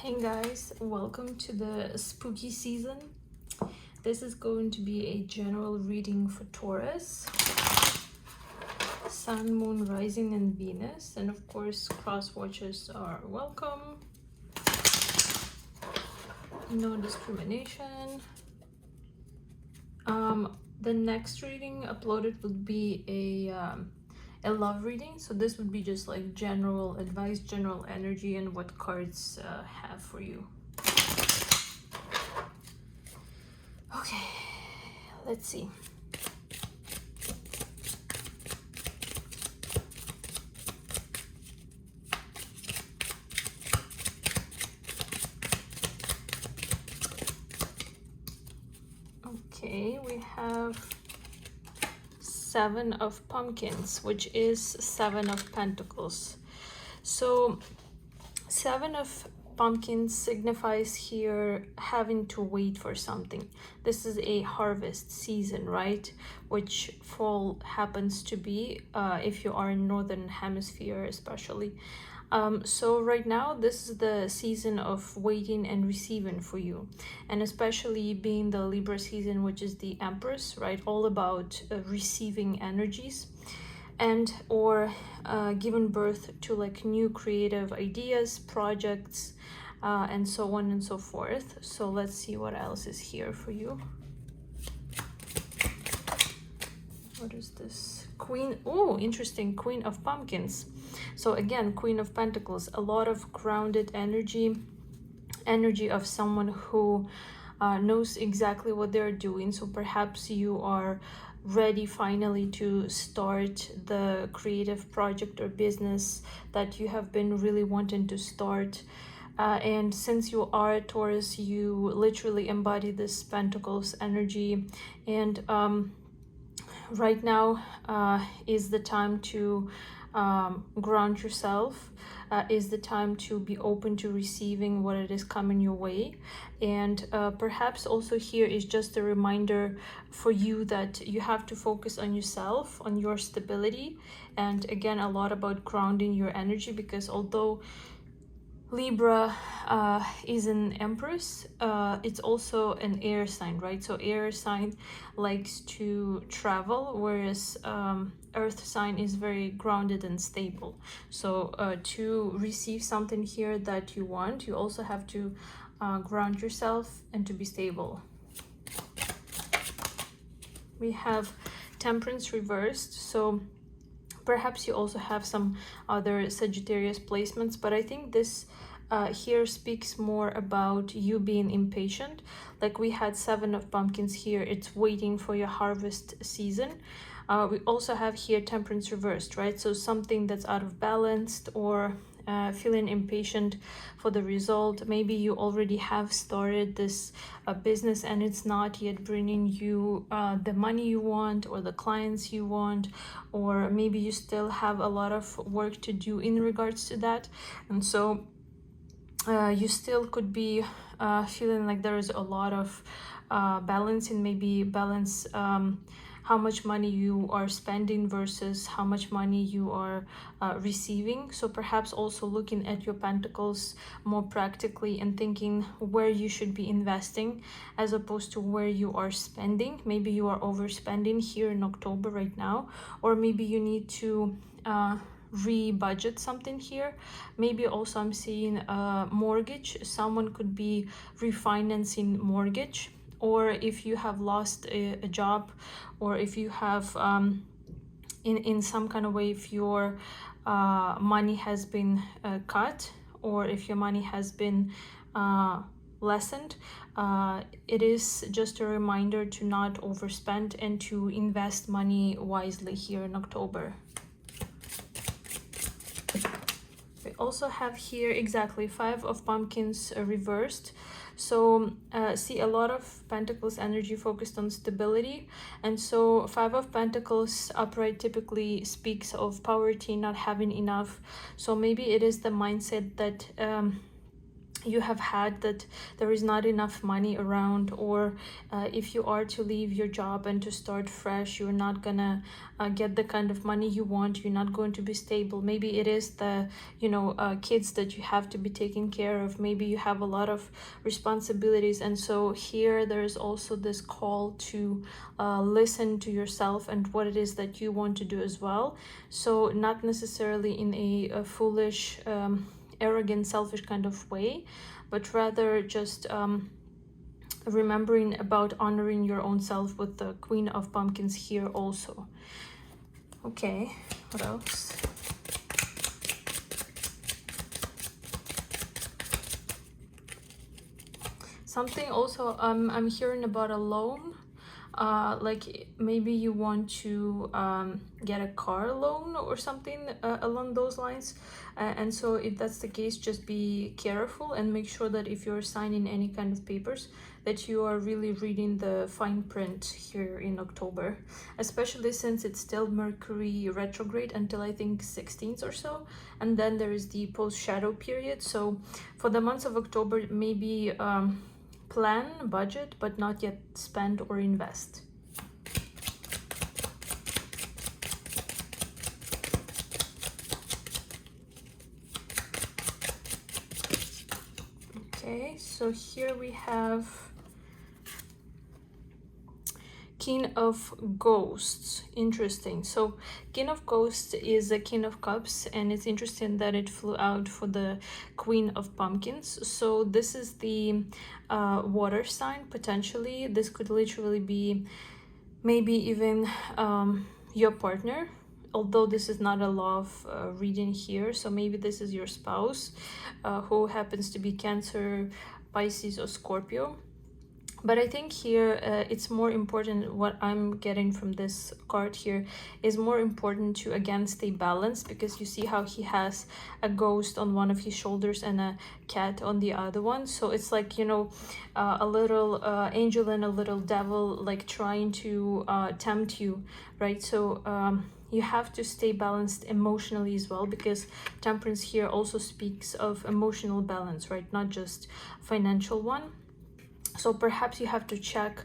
Hey guys, welcome to the spooky season. This is going to be a general reading for Taurus, Sun, Moon, Rising, and Venus. And of course, cross watchers are welcome. No discrimination. The next reading uploaded would be a love reading. So this would be just like general advice, general energy, and what cards have for you. Okay, let's see. Okay, we have Seven of Pumpkins, which is Seven of Pentacles. So Seven of Pumpkins signifies here having to wait for something. This is a harvest season, right? Which fall happens to be if you are in Northern Hemisphere especially. So right now, this is the season of waiting and receiving for you. And especially being the Libra season, which is the Empress, right? All about receiving energies and or giving birth to like new creative ideas, projects, and so on and so forth. So let's see what else is here for you. What is this? Queen, oh, interesting, Queen of Pumpkins. So again, Queen of Pentacles, a lot of grounded energy of someone who knows exactly what they're doing. So perhaps you are ready finally to start the creative project or business that you have been really wanting to start. And since you are a Taurus, you literally embody this Pentacles energy. And right now is the time to ground yourself, is the time to be open to receiving what it is coming your way. And perhaps also here is just a reminder for you that you have to focus on yourself, on your stability, and again a lot about grounding your energy, because although Libra is an Empress, it's also an air sign, right? So air sign likes to travel, whereas earth sign is very grounded and stable. So to receive something here that you want, you also have to ground yourself and to be stable. We have Temperance reversed, so perhaps you also have some other Sagittarius placements, but I think this here speaks more about you being impatient. Like we had Seven of Pumpkins here, it's waiting for your harvest season. We also have here Temperance reversed, right? So something that's out of balance or feeling impatient for the result. Maybe you already have started this business and it's not yet bringing you the money you want or the clients you want, or maybe you still have a lot of work to do in regards to that. And so you still could be feeling like there is a lot of balancing, maybe balance how much money you are spending versus how much money you are receiving. So perhaps also looking at your pentacles more practically and thinking where you should be investing as opposed to where you are spending. Maybe you are overspending here in October right now, or maybe you need to re-budget something here. Maybe also I'm seeing a mortgage. Someone could be refinancing mortgage, or if you have lost a job, or if you have in some kind of way, if your money has been cut, or if your money has been lessened, it is just a reminder to not overspend and to invest money wisely here in October. We also have here exactly Five of Pumpkins reversed. So see a lot of Pentacles energy focused on stability, and so Five of Pentacles upright typically speaks of poverty, not having enough. So maybe it is the mindset that you have had that there is not enough money around, or if you are to leave your job and to start fresh, you're not gonna get the kind of money you want, you're not going to be stable. Maybe it is the kids that you have to be taking care of, maybe you have a lot of responsibilities. And so here there's also this call to listen to yourself and what it is that you want to do as well. So not necessarily in a foolish arrogant, selfish kind of way, but rather just remembering about honoring your own self with the Queen of Pumpkins here also. Okay, what else? Something also I'm hearing about a loan. Like maybe you want to get a car loan or something along those lines, and so if that's the case, just be careful and make sure that if you're signing any kind of papers, that you are really reading the fine print here in October, especially since it's still Mercury retrograde until I think 16th or so, and then there is the post shadow period. So for the months of October, maybe plan, budget, but not yet spend or invest. Okay, so here we have King of Ghosts. Interesting. So King of Ghosts is a King of Cups, and it's interesting that it flew out for the Queen of Pumpkins. So this is the water sign. Potentially this could literally be maybe even your partner, although this is not a love reading here. So maybe this is your spouse who happens to be Cancer, Pisces, or Scorpio. But I think here it's more important, what I'm getting from this card here is more important to again stay balanced, because you see how he has a ghost on one of his shoulders and a cat on the other one. So it's like, you know, a little angel and a little devil, like trying to tempt you, right? So you have to stay balanced emotionally as well, because Temperance here also speaks of emotional balance, right? Not just financial one. So perhaps you have to check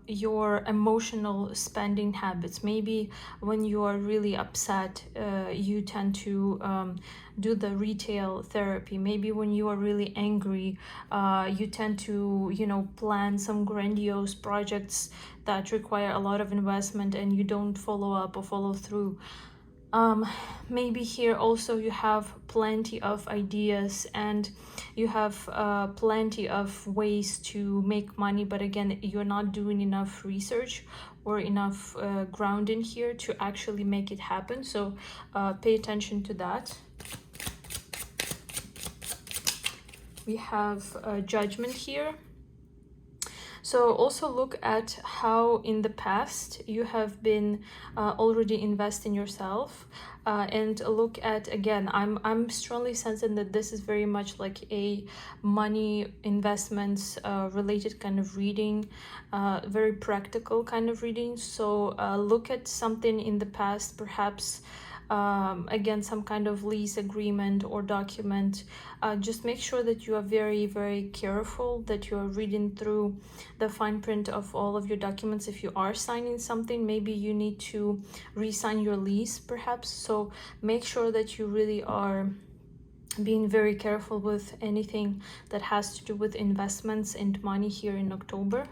your emotional spending habits. Maybe when you are really upset, you tend to do the retail therapy. Maybe when you are really angry, you tend to, you know, plan some grandiose projects that require a lot of investment and you don't follow up or follow through. Maybe here also you have plenty of ideas and you have plenty of ways to make money, but again, you're not doing enough research or enough grounding here to actually make it happen. So pay attention to that. We have Judgment here. So also look at how in the past you have been already investing yourself, and look at, again, I'm strongly sensing that this is very much like a money investments related kind of reading, very practical kind of reading. So look at something in the past, perhaps again some kind of lease agreement or document. Just make sure that you are very, very careful, that you are reading through the fine print of all of your documents. If you are signing something, maybe you need to re-sign your lease perhaps. So make sure that you really are being very careful with anything that has to do with investments and money here in October.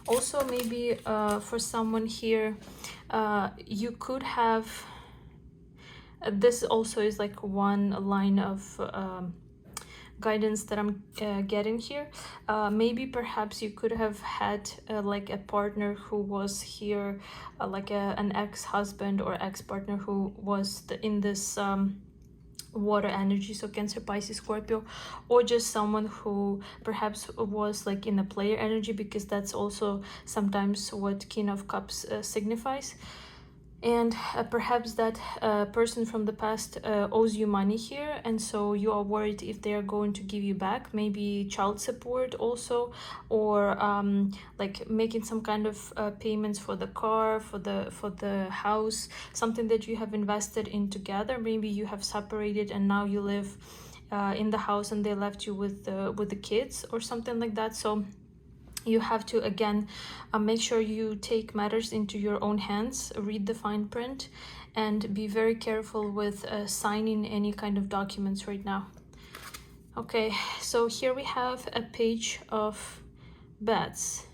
Also, maybe for someone here, you could have, this also is like one line of guidance that I'm getting here. Maybe perhaps you could have had like a partner who was here, like an ex-husband or ex-partner who was in this water energy, so Cancer, Pisces, Scorpio, or just someone who perhaps was like in a player energy, because that's also sometimes what King of Cups signifies. And perhaps that person from the past owes you money here, and so you are worried if they are going to give you back, maybe child support also, or like making some kind of payments for the car, for the house, something that you have invested in together. Maybe you have separated and now you live in the house and they left you with the kids or something like that. So you have to again make sure you take matters into your own hands, read the fine print, and be very careful with signing any kind of documents right now. Okay, so here we have a page of bats.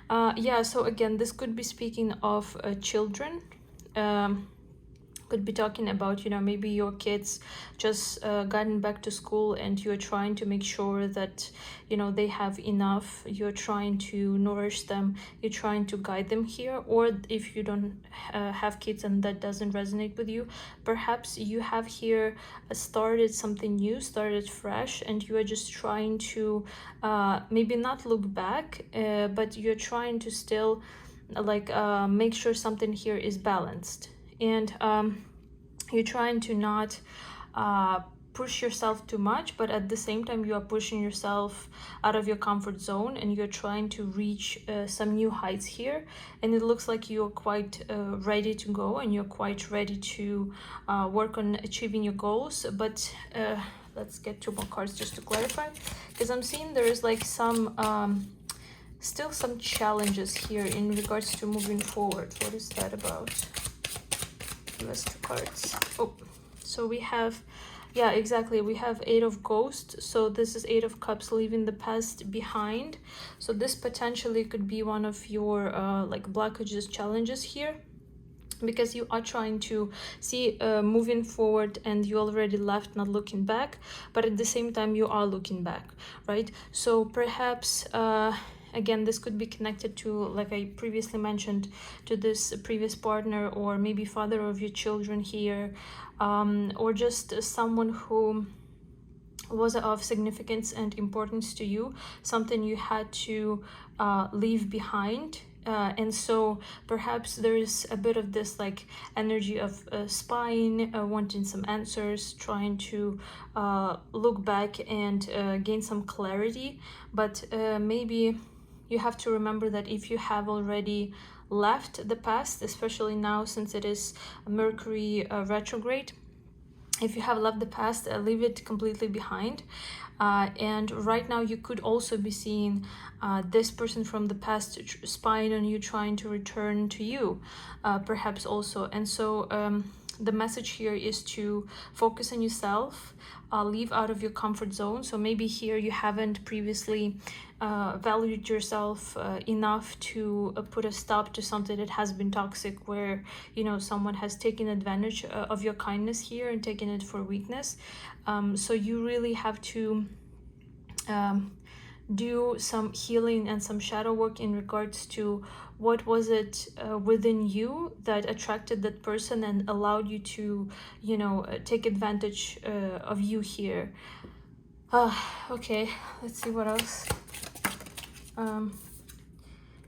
Yeah, so again, this could be speaking of children. Could be talking about, you know, maybe your kids just gotten back to school and you're trying to make sure that, you know, they have enough. You're trying to nourish them, you're trying to guide them here. Or if you don't have kids and that doesn't resonate with you, perhaps you have here started something new, started fresh, and you are just trying to maybe not look back, but you're trying to still like make sure something here is balanced. And you're trying to not push yourself too much, but at the same time you are pushing yourself out of your comfort zone, and you're trying to reach some new heights here. And it looks like you're quite ready to go, and you're quite ready to work on achieving your goals. But let's get 2 more cards just to clarify, because I'm seeing there is like some still some challenges here in regards to moving forward. What is that about? Give us 2 cards. Oh, so we have, yeah, exactly, we have 8 of Ghosts. So this is 8 of Cups, leaving the past behind. So this potentially could be one of your like blockages, challenges here, because you are trying to see moving forward, and you already left, not looking back, but at the same time you are looking back, right? So perhaps again, this could be connected to, like I previously mentioned, to this previous partner, or maybe father of your children here, or just someone who was of significance and importance to you, something you had to leave behind. And so perhaps there is a bit of this like energy of spying, wanting some answers, trying to look back and gain some clarity. But maybe you have to remember that if you have already left the past, especially now since it is Mercury retrograde, if you have left the past, leave it completely behind. And right now you could also be seeing this person from the past spying on you, trying to return to you, perhaps also. And so the message here is to focus on yourself, leave out of your comfort zone. So maybe here you haven't previously valued yourself enough to put a stop to something that has been toxic, where, you know, someone has taken advantage of your kindness here and taken it for weakness. So you really have to do some healing and some shadow work in regards to what was it within you that attracted that person and allowed you to, you know, take advantage of you here. Okay, let's see what else.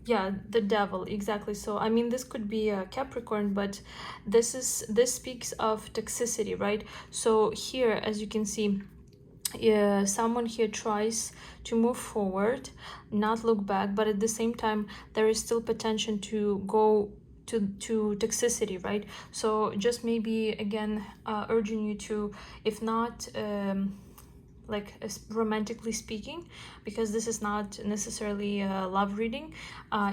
Yeah, the Devil, exactly. So I mean, this could be a Capricorn, but this speaks of toxicity, right? So here, as you can see, someone here tries to move forward, not look back, but at the same time there is still potential to go to toxicity, right? So just maybe again urging you to, if not like romantically speaking, because this is not necessarily a love reading,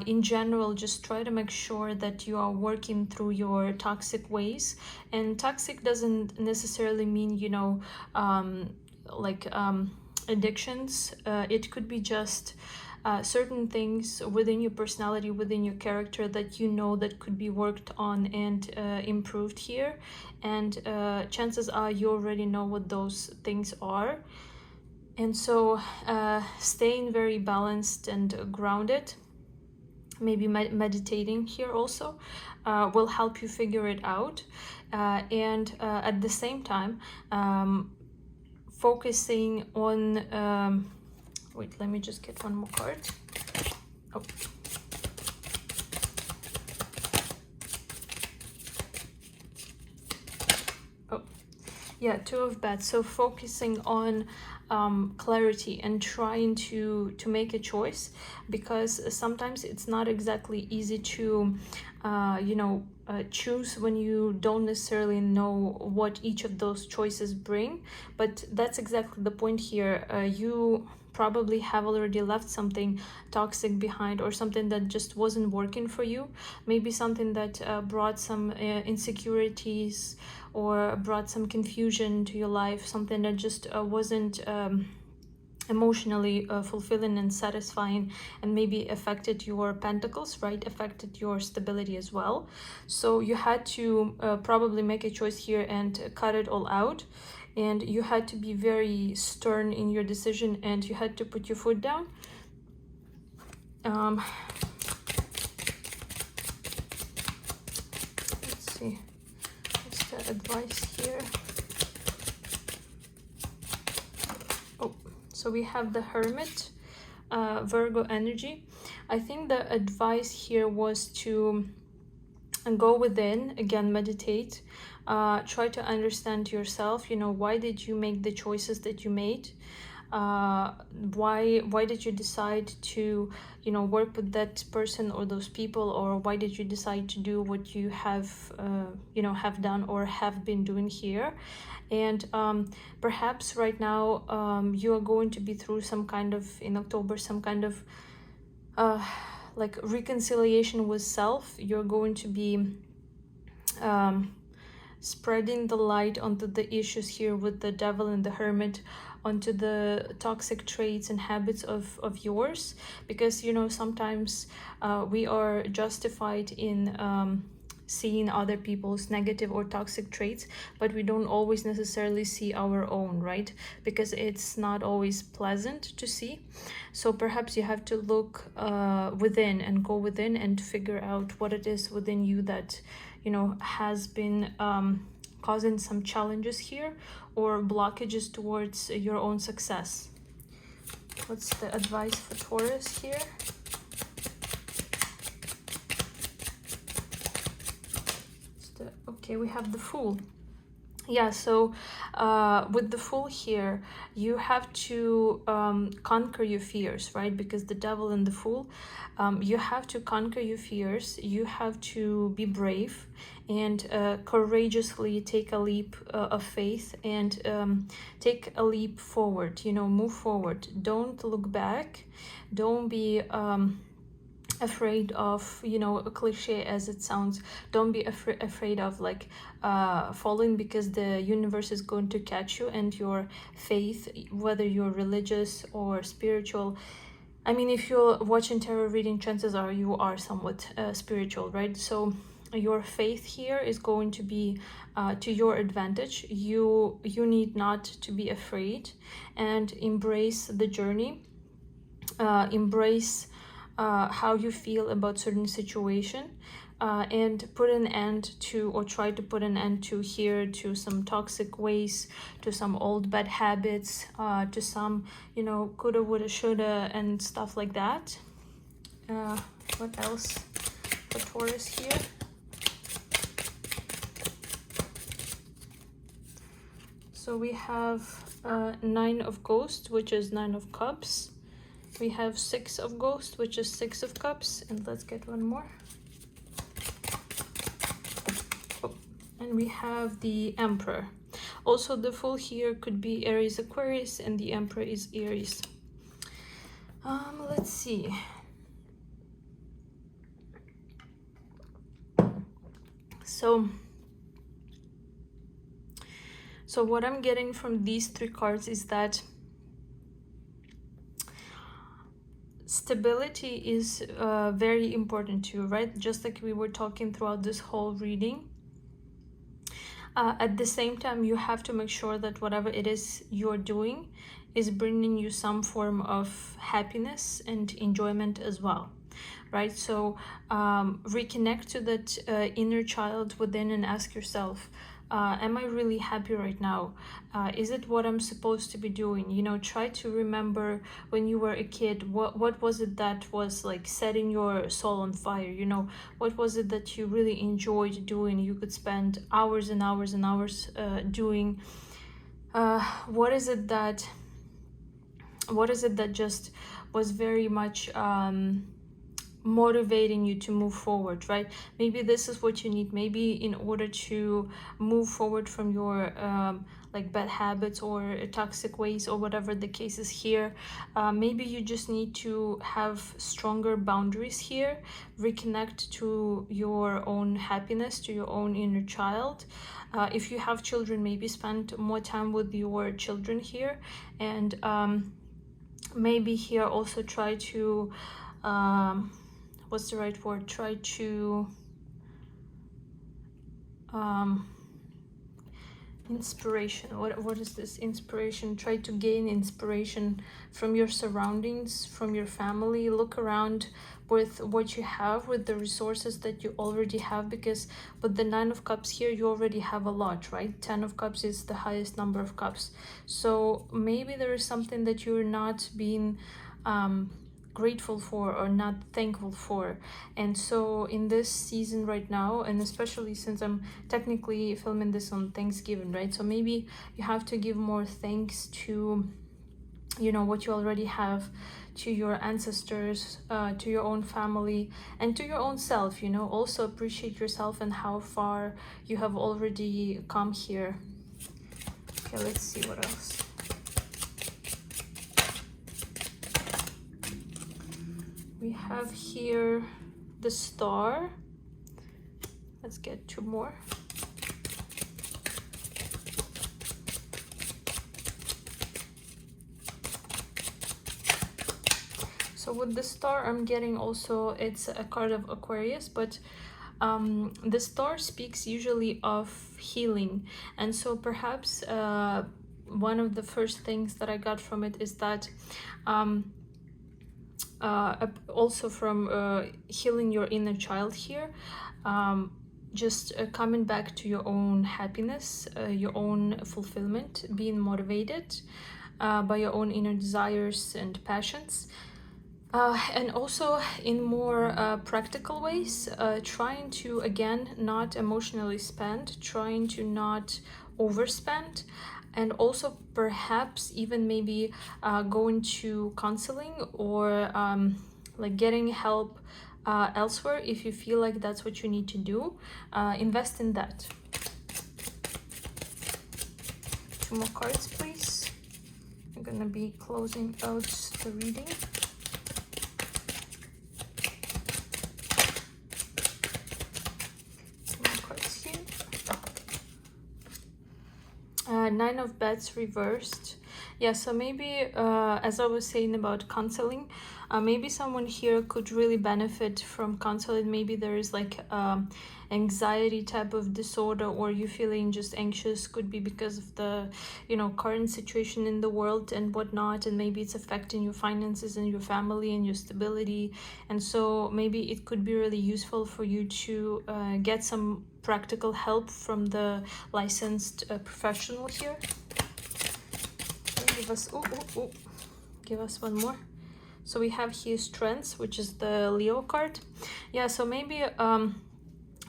in general, just try to make sure that you are working through your toxic ways. And toxic doesn't necessarily mean, you know, addictions. It could be just certain things within your personality, within your character, that you know that could be worked on and improved here. And chances are you already know what those things are. And so staying very balanced and grounded, maybe meditating here also, will help you figure it out. And at the same time, focusing on wait, let me just get 1 more card. Oh, Yeah, Two of Bats. So focusing on clarity and trying to make a choice, because sometimes it's not exactly easy to choose when you don't necessarily know what each of those choices bring. But that's exactly the point here. You probably have already left something toxic behind, or something that just wasn't working for you. Maybe something that brought some insecurities, or brought some confusion to your life, something that just wasn't emotionally fulfilling and satisfying, and maybe affected your pentacles, right? Affected your stability as well. So you had to probably make a choice here and cut it all out. And you had to be very stern in your decision, and you had to put your foot down. Let's see, what's the advice here? Oh, so we have the Hermit, Virgo energy. I think the advice here was to go within, again, meditate, try to understand yourself. Why did you make the choices that you made? Why did you decide to work with that person or those people, or why did you decide to do what you have have done or have been doing here? And perhaps right now you are going to be through some kind of, in October, some kind of like reconciliation with self. You're going to be spreading the light onto the issues here with the Devil and the Hermit, onto the toxic traits and habits of yours, because sometimes we are justified in seeing other people's negative or toxic traits, but we don't always necessarily see our own, right? Because it's not always pleasant to see. So perhaps you have to look within, and go within and figure out what it is within you that has been causing some challenges here, or blockages towards your own success. What's the advice for Taurus here? Okay, we have the Fool. Yeah, so with the Fool here, you have to conquer your fears, right? Because the Devil and the Fool, you have to conquer your fears. You have to be brave and courageously take a leap of faith, and take a leap forward, move forward. Don't look back. Don't be afraid of, a cliche as it sounds, don't be afraid of like falling, because the universe is going to catch you, and your faith, whether you're religious or spiritual. I mean, if you're watching tarot reading, chances are you are somewhat spiritual, right? So your faith here is going to be to your advantage. You need not to be afraid, and embrace the journey. Embrace how you feel about certain situation, and put an end to, or try to put an end to here, to some toxic ways, to some old bad habits, to some coulda, woulda, shoulda, and stuff like that. What else for Taurus here? So we have Nine of Ghosts, which is Nine of Cups. We have Six of Ghosts, which is Six of Cups, and let's get one more. Oh, and we have the Emperor. Also, the Fool here could be Aries, Aquarius, and the Emperor is Aries. Let's see. So what I'm getting from these three cards is that stability is very important to you, right? Just like we were talking throughout this whole reading. At the same time, you have to make sure that whatever it is you're doing is bringing you some form of happiness and enjoyment as well, right? So reconnect to that inner child within, and ask yourself, Am I really happy right now? Is it what I'm supposed to be doing? You know, try to remember when you were a kid, what was it that was like setting your soul on fire? You know, what was it that you really enjoyed doing? You could spend hours and hours and hours doing. What is it that just was very much motivating you to move forward, right? Maybe this is what you need. Maybe in order to move forward from your like bad habits or toxic ways or whatever the case is here, maybe you just need to have stronger boundaries here, reconnect to your own happiness, to your own inner child. If you have children, maybe spend more time with your children here, and maybe here also try to what's the right word, try to inspiration, what is this inspiration? Try to gain inspiration from your surroundings, from your family. Look around with what you have, with the resources that you already have, because with the 9 of Cups here you already have a lot, right? 10 of Cups is the highest number of cups, so maybe there is something that you're not being grateful for or not thankful for. And so in this season right now, and especially since I'm technically filming this on Thanksgiving, right, so maybe you have to give more thanks to, you know, what you already have, to your ancestors, to your own family, and to your own self. You know, also appreciate yourself and how far you have already come here. Okay, let's see what else. We have here the Star. Let's get 2 more. So with the Star, I'm getting also, it's a card of Aquarius, but the Star speaks usually of healing. And so perhaps one of the first things that I got from it is that also from healing your inner child here, just coming back to your own happiness, your own fulfillment, being motivated by your own inner desires and passions. And also in more practical ways, trying to, again, not emotionally spend, trying to not overspend, and also perhaps even maybe going to counseling or like getting help elsewhere if you feel like that's what you need to do. Invest in that. 2 more cards, please. I'm gonna be closing out the reading. Nine of Beds reversed. Yeah, so maybe as I was saying about counseling, maybe someone here could really benefit from counseling. Maybe there is like anxiety type of disorder, or you feeling just anxious, could be because of the, you know, current situation in the world and whatnot, and maybe it's affecting your finances and your family and your stability. And so maybe it could be really useful for you to get some practical help from the licensed professional here. Give us give us 1 more. So we have here Strengths, which is the Leo card. Yeah, so maybe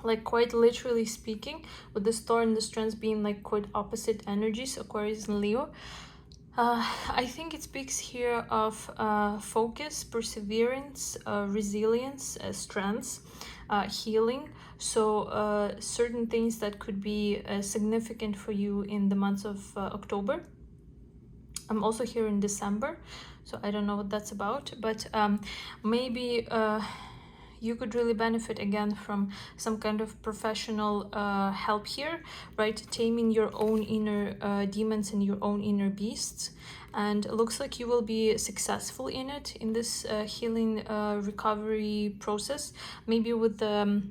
like quite literally speaking, with the Star and the Strengths being like quite opposite energies, Aquarius and Leo, I think it speaks here of focus, perseverance, resilience, strengths, healing. So certain things that could be significant for you in the months of October. I'm also here in December, so I don't know what that's about, but maybe you could really benefit again from some kind of professional help here, right? Taming your own inner demons and your own inner beasts. And it looks like you will be successful in it, in this healing recovery process. Maybe with the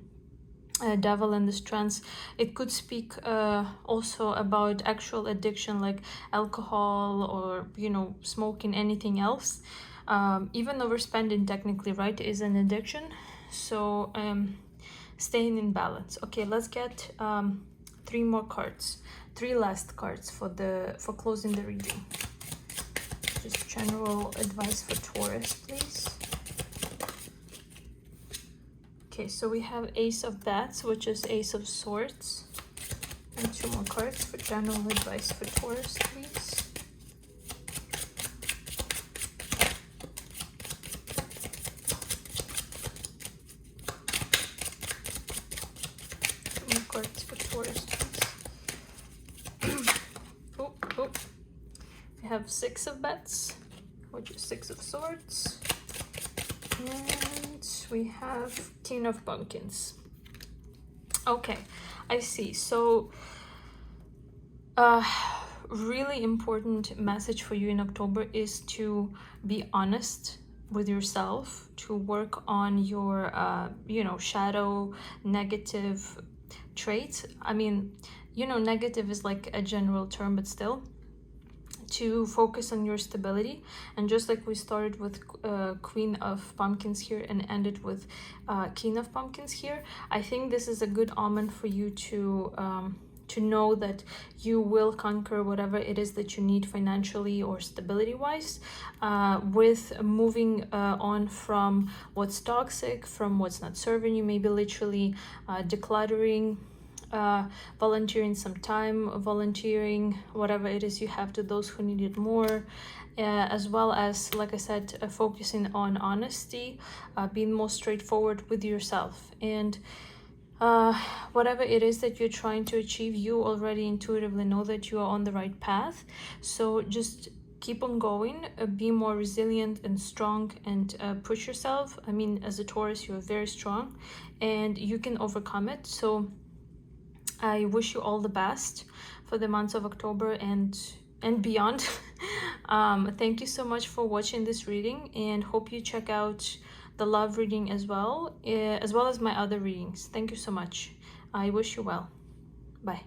Devil and the Strengths, it could speak also about actual addiction, like alcohol or, you know, smoking, anything else. Even overspending technically, right, is an addiction. So staying in balance. Okay, let's get 3 more cards, 3 last cards for closing the reading. Just general advice for Taurus, please. Okay, so we have Ace of Bats, which is Ace of Swords. And 2 more cards for general advice for Taurus, please. 2 more cards for Taurus, please. We have 6 of Bats, which is 6 of Swords. And we have King of Pumpkins. Okay, I see. So really important message for you in October is to be honest with yourself, to work on your shadow negative traits. I mean, negative is like a general term, but still, to focus on your stability. And just like we started with Queen of Pumpkins here and ended with King of Pumpkins here, I think this is a good omen for you to know that you will conquer whatever it is that you need financially or stability wise, with moving on from what's toxic, from what's not serving you, maybe literally decluttering, volunteering some time, volunteering whatever it is you have to those who need it more, as well as, like I said, focusing on honesty, being more straightforward with yourself. And whatever it is that you're trying to achieve, you already intuitively know that you are on the right path. So just keep on going, be more resilient and strong, and push yourself. I mean, as a Taurus, you're very strong and you can overcome it. So I wish you all the best for the months of October and beyond. Thank you so much for watching this reading, and hope you check out the love reading as well as my other readings. Thank you so much. I wish you well. Bye.